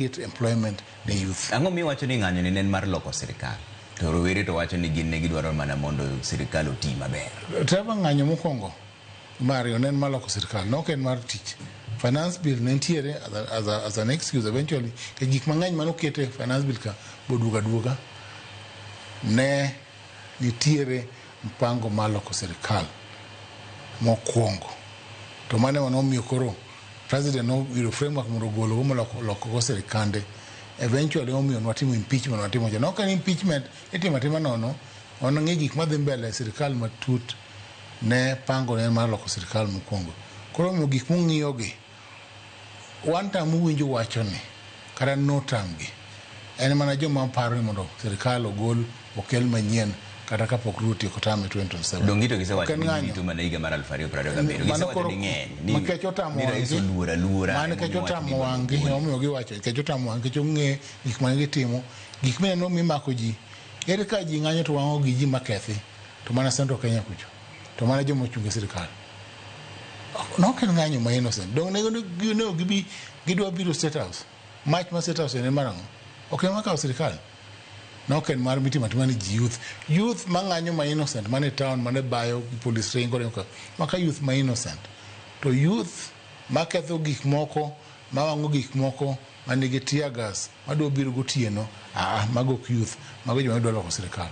employment ne youth. Ang'o miwacho ni ng'anyo ni nen mar loko sirkal? To rowere to wacho ni gin ne gidwaro mana mondo sirkal oti maber. Taba ng'anyo mokwongo Mario nen mar loko sirkal, no ken mar tich. Finance bill ne ntiere as an excuse eventually ke gik mang'eny manokete finance bill ka boduoga ne nitiere mpango mar loko sirkal mokwongo. To mane wanomiyo koro president no wiro framework mondo golo go loko sirkande. Eventually omiyo watimo impeachment watimo no kan impeachment itima nono ono ng'e gik madhi mbele sirkal matut ne pango ne mar loko sirkal mokwongo. Koro omiyo gik mong'iyo gi one time uwinjo wacho ni kata no time gi en mana joma paro ni mondo sirkal ogol okel manyien kata kapok ruti ko tame 2027. Dongito gisewacho ni gitu mana higa mar 2027 gisewacho ni ng'eny ni rais oluora mane kecho tamo wangi omiyo giwacho kecho tamo wangi kecho ng'e gik mane gitimo gik mane mimako ji ere ka ji ng'anyo to wang'o gi ji makethi to mana Central Kenya kucho to mana joma ochunge sirkal no ken ng'anyo ma innocent dong ne gibi gidwa biro state house march ma state house ne marango ok maka sirkal no ken mar miti matimani ji youth mang'anyo ma innocent mane town mane bayo police ring gore maka youth ma innocent to youth maketho gik moko mawang'o gik moko manigi tear gas madwa biro gotieno mago youth mago joma dwa loko sirkal.